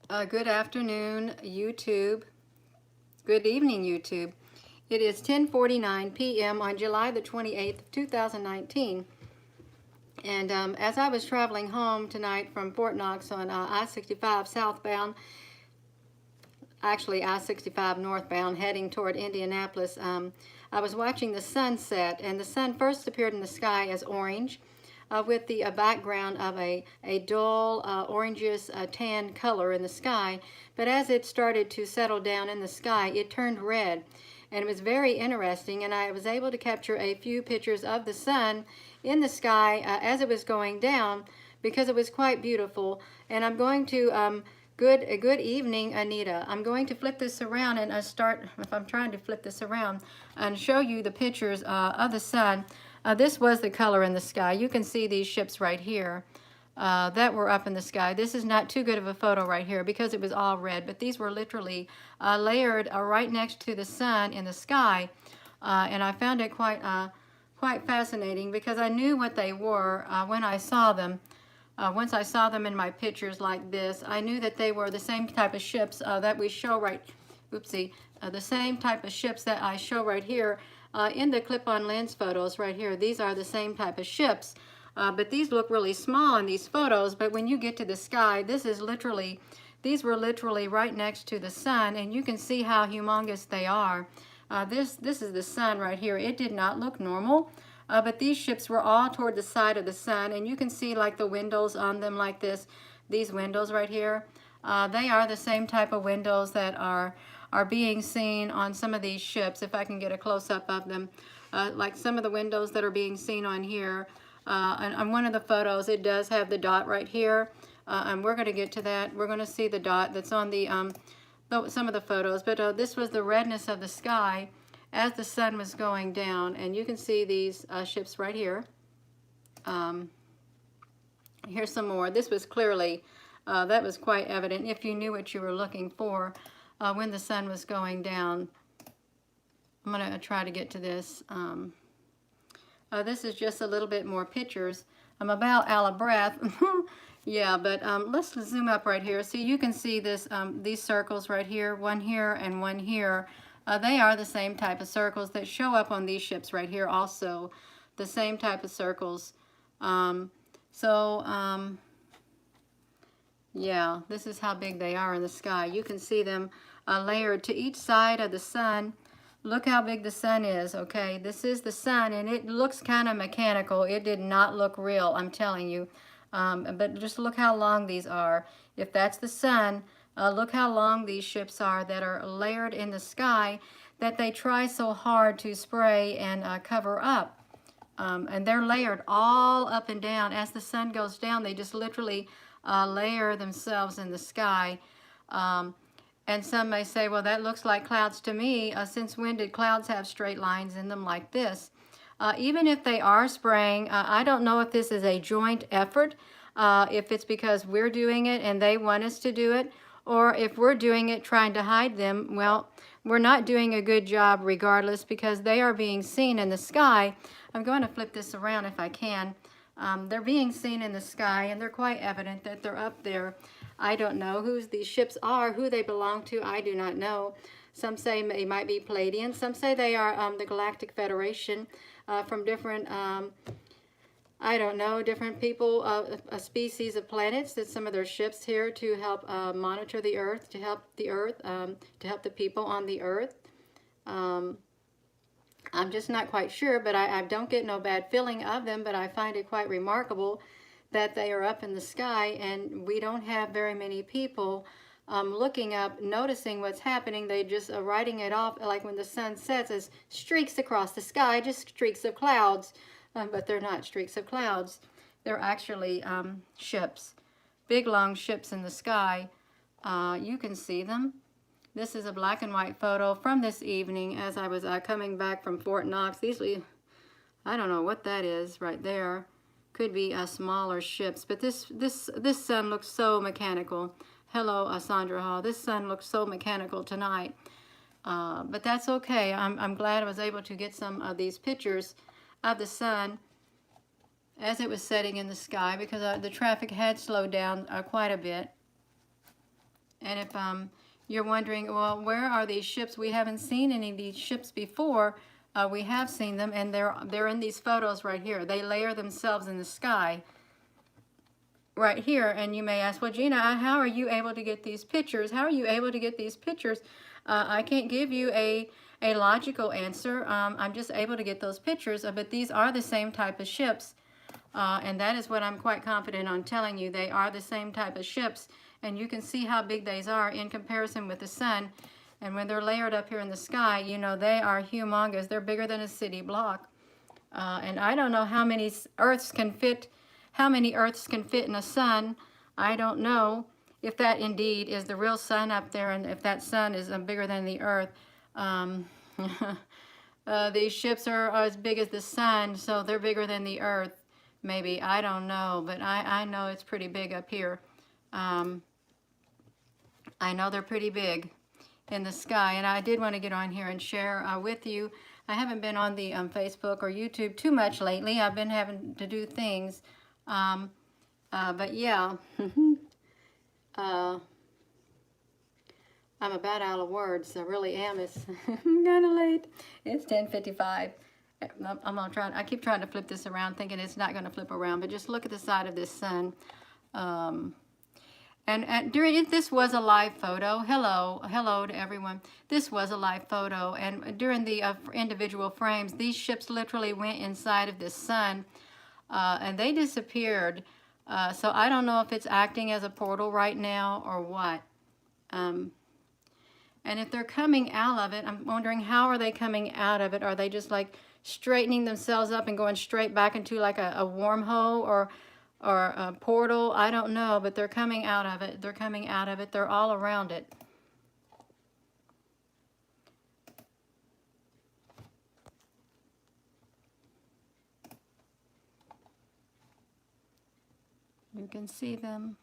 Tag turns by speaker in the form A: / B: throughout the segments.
A: Good afternoon, YouTube. Good evening, YouTube. It is 10:49 p.m. on July the 28th, 2019. And as I was traveling home tonight from Fort Knox on I-65 southbound, actually I-65 northbound, heading toward Indianapolis, I was watching the sunset, and the sun first appeared in the sky as orange, with the background of a dull orangish tan color in the sky. But as it started to settle down in the sky, it turned red. And it was very interesting, and I was able to capture a few pictures of the sun in the sky as it was going down, because it was quite beautiful. And I'm going to good evening, Anita. I'm going to flip this around and if I'm trying to flip this around and show you the pictures of the sun. This was the color in the sky. You can see these ships right here that were up in the sky. This is not too good of a photo right here because it was all red, but these were literally layered right next to the sun in the sky. And I found it quite fascinating because I knew what they were when I saw them. Once I saw them in my pictures like this, I knew that they were the same type of ships that we show the same type of ships that I show right here in the clip-on lens photos right here. These are the same type of ships, but these look really small in these photos, but when you get to the sky, these were literally right next to the sun, and you can see how humongous they are. This is the sun right here. It did not look normal. But these ships were all toward the side of the sun, and you can see like the windows on them like this. These windows right here, they are the same type of windows that are being seen on some of these ships. If I can get a close-up of them, like some of the windows that are being seen on here. And on one of the photos, it does have the dot right here, and we're going to get to that. We're going to see the dot that's on the some of the photos. But this was the redness of the sky as the sun was going down, and you can see these ships right here. Here's some more. This was clearly, that was quite evident if you knew what you were looking for when the sun was going down. I'm going to try to get to this. This is just a little bit more pictures. I'm about out of breath. Yeah, but let's zoom up right here. See, you can see this, these circles right here, one here and one here. They are the same type of circles that show up on these ships right here also. The same type of circles. Yeah, this is how big they are in the sky. You can see them layered to each side of the sun. Look how big the sun is, okay? This is the sun, and it looks kind of mechanical. It did not look real, I'm telling you. But just look how long these are. If that's the sun, look how long these ships are that are layered in the sky that they try so hard to spray and cover up. And they're layered all up and down. As the sun goes down, they just literally layer themselves in the sky. And some may say, well, that looks like clouds to me. Since when did clouds have straight lines in them like this? Even if they are spraying, I don't know if this is a joint effort, if it's because we're doing it and they want us to do it, or if we're doing it trying to hide them. Well, we're not doing a good job regardless, because they are being seen in the sky. I'm going to flip this around if I can. They're being seen in the sky, and they're quite evident that they're up there. I don't know who these ships are, who they belong to. I do not know. Some say they might be Palladian. Some say they are the Galactic Federation from different, I don't know, different people, a species of planets, that some of their ships here to help monitor the Earth, to help the Earth, to help the people on the Earth. I'm just not quite sure, but I don't get no bad feeling of them, but I find it quite remarkable that they are up in the sky, and we don't have very many people looking up, noticing what's happening. They just are writing it off, like when the sun sets, as streaks across the sky, just streaks of clouds. But they're not streaks of clouds. They're actually ships, big long ships in the sky. You can see them. This is a black and white photo from this evening as I was coming back from Fort Knox. These, I don't know what that is right there. Could be smaller ships, but this sun looks so mechanical. Hello, Sandra Hall. This sun looks so mechanical tonight, but that's okay. I'm glad I was able to get some of these pictures of the sun as it was setting in the sky, because the traffic had slowed down quite a bit. And if you're wondering, well, where are these ships? We haven't seen any of these ships before. We have seen them, and they're in these photos right here. They layer themselves in the sky right here. And you may ask, well, Gina, how are you able to get these pictures? How are you able to get these pictures? I can't give you a logical answer. I'm just able to get those pictures, but these are the same type of ships. And that is what I'm quite confident on telling you. They are the same type of ships, and you can see how big these are in comparison with the sun. And when they're layered up here in the sky, you know, they are humongous. They're bigger than a city block. And I don't know how many Earths can fit, in a sun. I don't know if that indeed is the real sun up there, and if that sun is bigger than the Earth. These ships are as big as the sun, so they're bigger than the Earth. Maybe, I don't know, but I know it's pretty big up here. I know they're pretty big in the sky, and I did want to get on here and share with you. I haven't been on the Facebook or YouTube too much lately. I've been having to do things, but yeah, I'm about out of words. I really am. It's kind of late. It's 10:55. I'm gonna try. I keep trying to flip this around, thinking it's not gonna flip around. But just look at the side of this sun. And this was a live photo. Hello to everyone. This was a live photo, and during the individual frames, these ships literally went inside of this sun, and they disappeared. So I don't know if it's acting as a portal right now or what. And if they're coming out of it, I'm wondering, how are they coming out of it? Are they just like straightening themselves up and going straight back into like a wormhole or a portal? I don't know, but they're coming out of it. They're coming out of it. They're all around it. You can see them.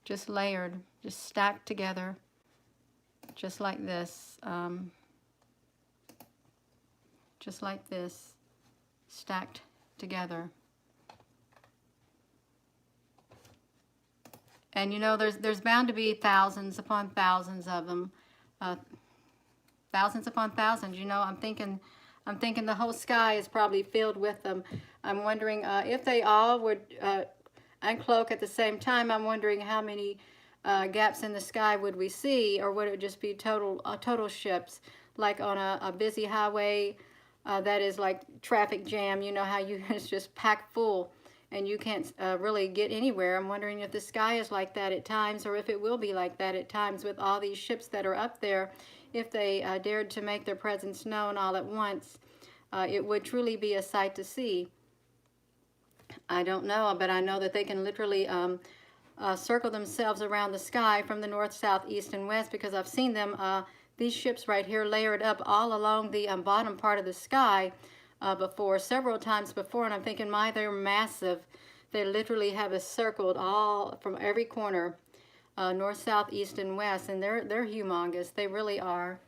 A: Just layered, just stacked together, just like this. Just like this, stacked together. And you know, there's bound to be thousands upon thousands of them, thousands upon thousands. You know, I'm thinking the whole sky is probably filled with them. I'm wondering if they all would uncloak at the same time. I'm wondering how many gaps in the sky would we see, or would it just be total ships, like on a busy highway that is like traffic jam. You know how it's just packed full and you can't really get anywhere. I'm wondering if the sky is like that at times, or if it will be like that at times with all these ships that are up there. If they dared to make their presence known all at once, it would truly be a sight to see. I don't know, but I know that they can literally circle themselves around the sky from the north, south, east, and west, because I've seen them, these ships right here, layered up all along the bottom part of the sky before, several times before, and I'm thinking, my, they're massive. They literally have us circled all from every corner, north, south, east, and west, and they're humongous. They really are.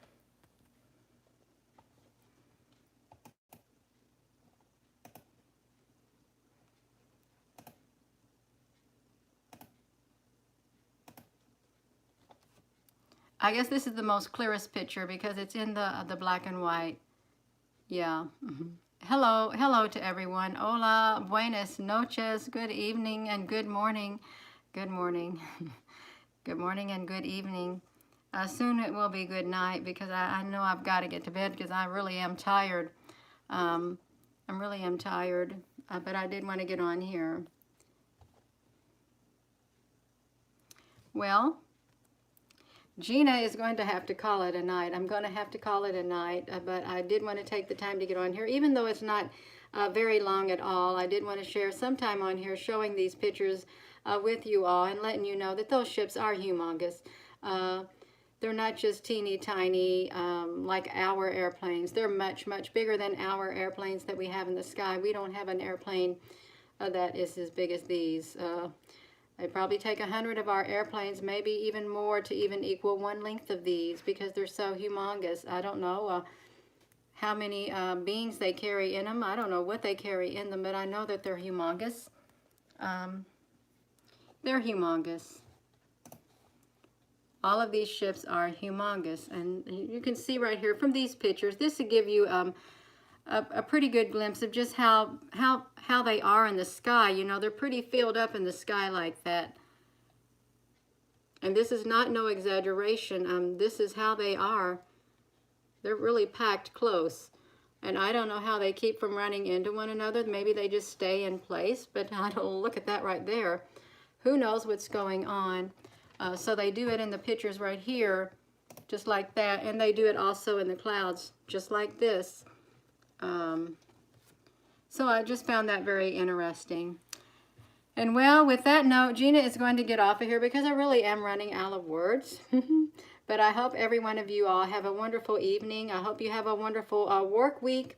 A: I guess this is the most clearest picture because it's in the black and white. Yeah. Hello to everyone. Hola, buenas noches, good evening and good morning. Good morning. Good morning and good evening. Soon it will be good night, because I know I've got to get to bed because I really am tired. I really am tired, but I did want to get on here. Well, Gina is going to have to call it a night. I'm going to have to call it a night, but I did want to take the time to get on here, even though it's not very long at all. I did want to share some time on here showing these pictures with you all and letting you know that those ships are humongous. They're not just teeny tiny like our airplanes. They're much, much bigger than our airplanes that we have in the sky. We don't have an airplane that is as big as these. They probably take 100 of our airplanes, maybe even more, to even equal one length of these, because they're so humongous. I don't know how many beings they carry in them. I don't know what they carry in them, but I know that they're humongous. They're humongous. All of these ships are humongous, and you can see right here from these pictures, this will give you a pretty good glimpse of just how they are in the sky. You know, they're pretty filled up in the sky like that. And this is not no exaggeration. This is how they are. They're really packed close. And I don't know how they keep from running into one another. Maybe they just stay in place, but I don't look at that right there. Who knows what's going on? So they do it in the pictures right here, just like that. And they do it also in the clouds, just like this. So I just found that very interesting. And well, with that note, Gina is going to get off of here because I really am running out of words. But I hope every one of you all have a wonderful evening. I hope you have a wonderful work week,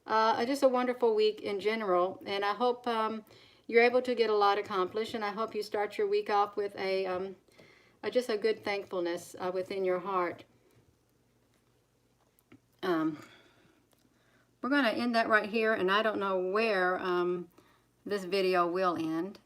A: just a wonderful week in general. And I hope you're able to get a lot accomplished. And I hope you start your week off with just a good thankfulness within your heart. We're going to end that right here, and I don't know where this video will end.